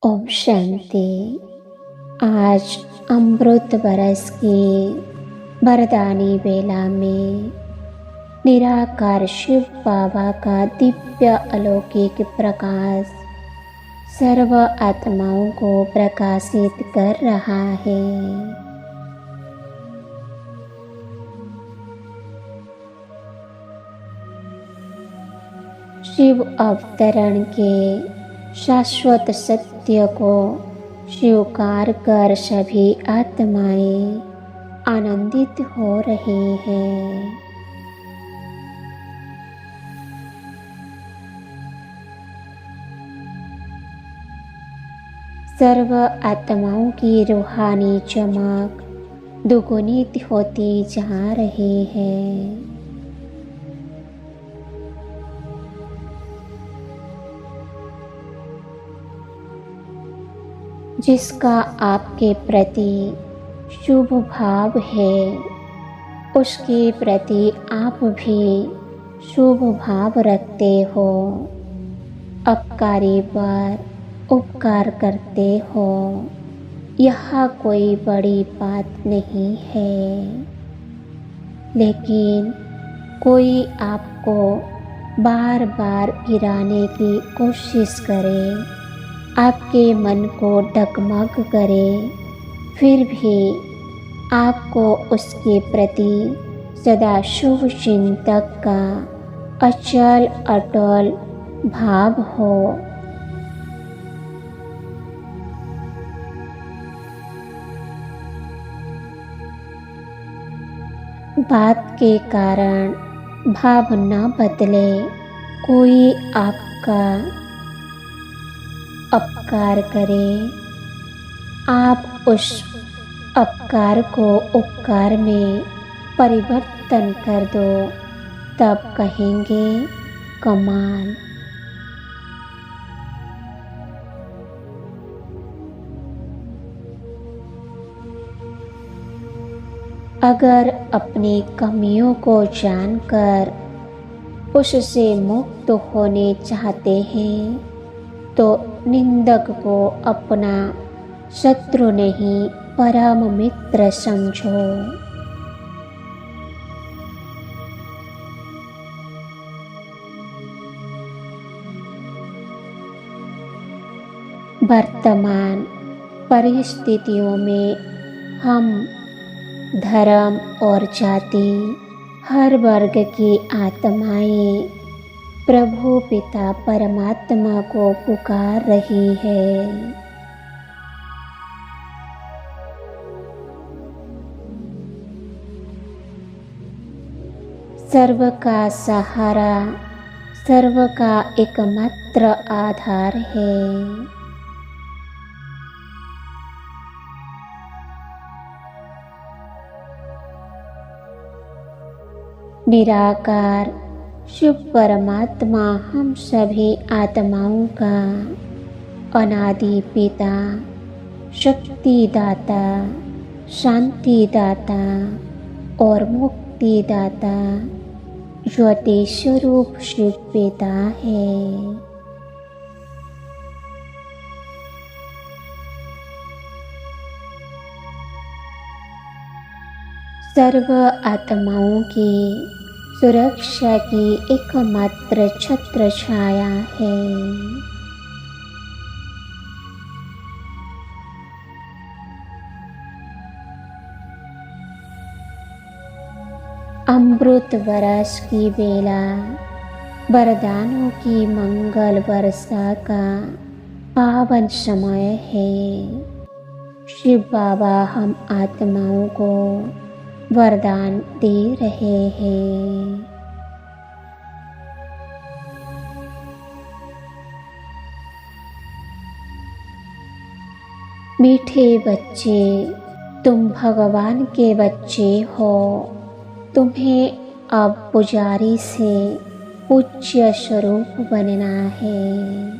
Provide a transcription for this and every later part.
ओम शांति। आज अमृत बरस की वरदानी बेला में निराकार शिव बाबा का दिव्य अलौकिक प्रकाश सर्व आत्माओं को प्रकाशित कर रहा है। शिव अवतरण के शाश्वत सत्य को स्वीकार कर सभी आत्माएं आनंदित हो रही हैं। सर्व आत्माओं की रूहानी चमक दुगुनित होती जा रही है। जिसका आपके प्रति शुभ भाव है, उसके प्रति आप भी शुभ भाव रखते हो। अपकारी पर उपकार करते हो, यह कोई बड़ी बात नहीं है। लेकिन कोई आपको बार बार गिराने की कोशिश करे, आपके मन को डगमग करे, फिर भी आपको उसके प्रति सदा शुभ चिंतक का अचल अटल भाव हो। बात के कारण भाव न बदले, कोई आपका अपकार करे, आप उस अपकार को उपकार में परिवर्तन कर दो, तब कहेंगे कमाल। अगर अपनी कमियों को जानकर उससे मुक्त होने चाहते हैं, तो निंदक को अपना शत्रु नहीं परम मित्र समझो। वर्तमान परिस्थितियों में हम धर्म और जाति, हर वर्ग की आत्माएं प्रभु पिता परमात्मा को पुकार रही है। सर्व का सहारा, सर्व का एकमात्र आधार है। निराकार शिव परमात्मा हम सभी आत्माओं का अनादि पिता, शक्तिदाता, शांतिदाता और मुक्तिदाता ज्योति स्वरूप शिव पिता है। सर्व आत्माओं की सुरक्षा की एकमात्र छत्र छाया है। अमृत बरस की बेला वरदानों की मंगल वर्षा का पावन समय है। शिव बाबा हम आत्माओं को वरदान दे रहे हैं। मीठे बच्चे, तुम भगवान के बच्चे हो। तुम्हें अब पुजारी से पूज्य स्वरूप बनना है।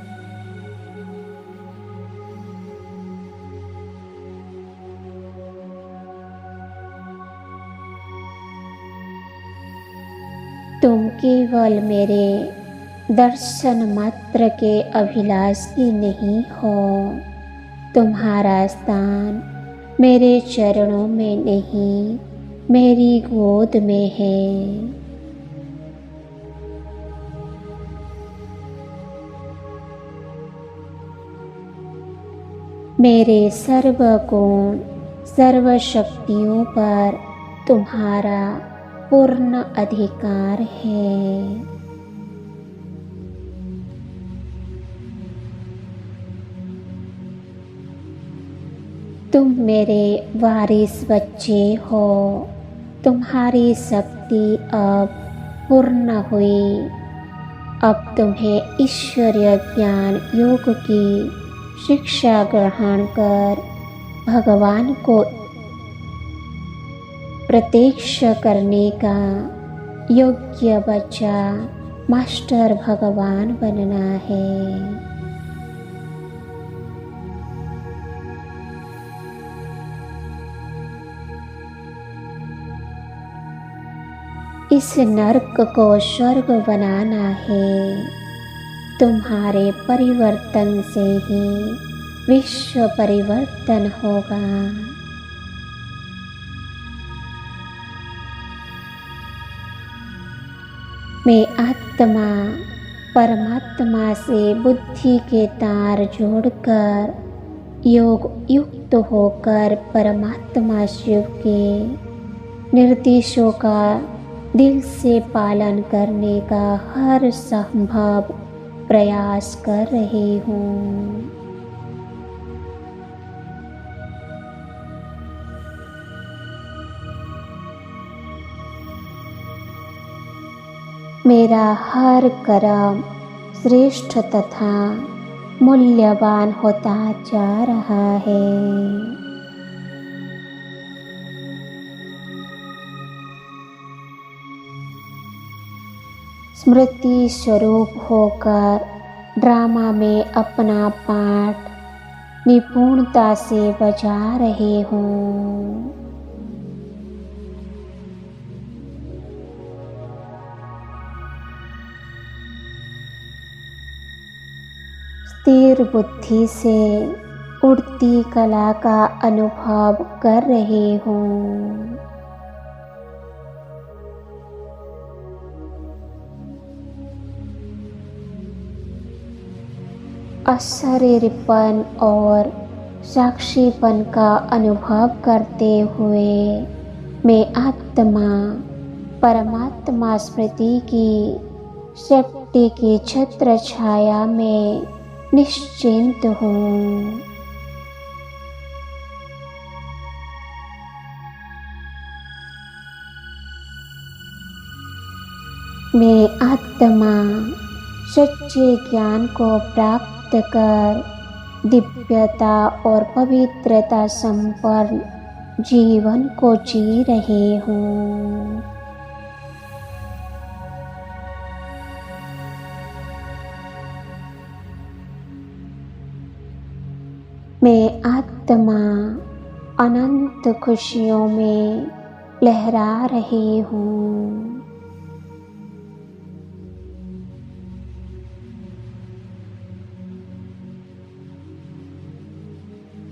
तुम केवल मेरे दर्शन मात्र के अभिलाषी नहीं हो। तुम्हारा स्थान मेरे चरणों में नहीं, मेरी गोद में है। मेरे सर्व गुण सर्व शक्तियों पर तुम्हारा पूर्ण अधिकार है। तुम मेरे वारिस बच्चे हो। तुम्हारी शक्ति अब पूर्ण हुई। अब तुम्हें ईश्वरीय ज्ञान योग की शिक्षा ग्रहण कर भगवान को प्रत्यक्ष करने का योग्य बच्चा मास्टर भगवान बनना है। इस नरक को स्वर्ग बनाना है। तुम्हारे परिवर्तन से ही विश्व परिवर्तन होगा। मैं आत्मा परमात्मा से बुद्धि के तार जोड़कर योग युक्त होकर परमात्मा शिव के निर्देशों का दिल से पालन करने का हर संभव प्रयास कर रही हूँ। मेरा हर कर्म श्रेष्ठ तथा मूल्यवान होता जा रहा है। स्मृति स्वरूप होकर ड्रामा में अपना पाठ निपुणता से बजा रहे हूँ। स्थिर बुद्धि से उड़ती कला का अनुभव कर रहे हूँ। अशरीरपन और साक्षीपन का अनुभव करते हुए मैं आत्मा परमात्मा स्मृति की शक्ति की छत्र छाया में निश्चिंत हूँ। मैं आत्मा सच्चे ज्ञान को प्राप्त कर दिव्यता और पवित्रता संपन्न जीवन को जी रहे हूँ। मैं आत्मा अनंत खुशियों में लहरा रही हूँ।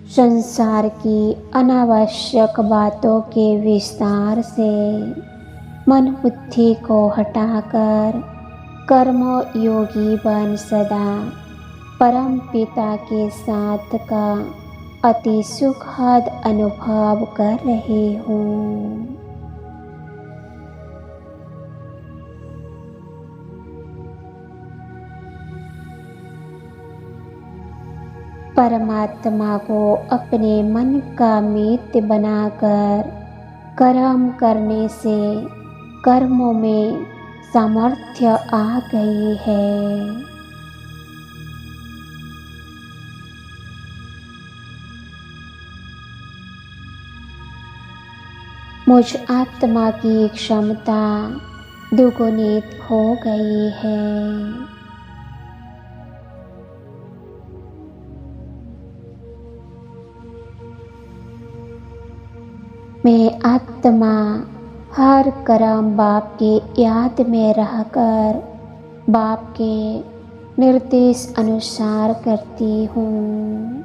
संसार की अनावश्यक बातों के विस्तार से मन बुद्धि को हटाकर कर्म योगी बन सदा परम पिता के साथ का अति सुखद अनुभव कर रही हूँ। परमात्मा को अपने मन का मित्र बनाकर कर्म करने से कर्मों में सामर्थ्य आ गई है। मुझ आत्मा की क्षमता दुगुनित हो गई है। मैं आत्मा हर कर्म बाप की याद में रहकर बाप के निर्देश अनुसार करती हूँ।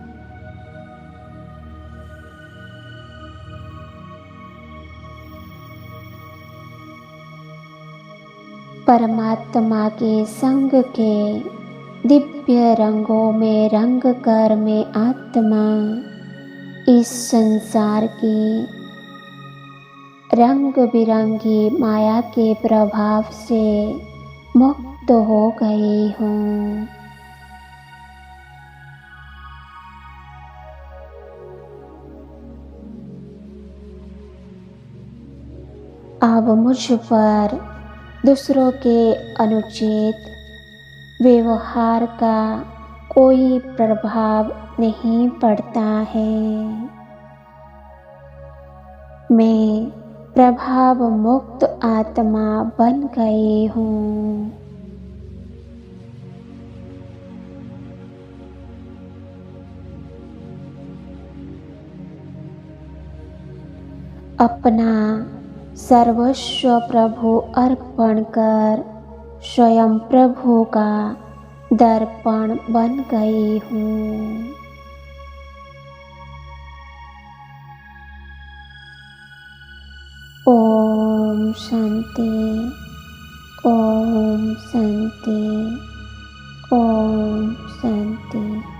परमात्मा के संग के दिव्य रंगों में रंग कर मैं आत्मा इस संसार की रंग बिरंगी माया के प्रभाव से मुक्त हो गई हूँ। अब मुझ पर दूसरों के अनुचित व्यवहार का कोई प्रभाव नहीं पड़ता है। मैं प्रभाव मुक्त आत्मा बन गई हूँ। अपना सर्वस्व प्रभु अर्पण कर स्वयं प्रभु का दर्पण बन गई हूँ। ओम शांति, ओम शांति, ओम शांति।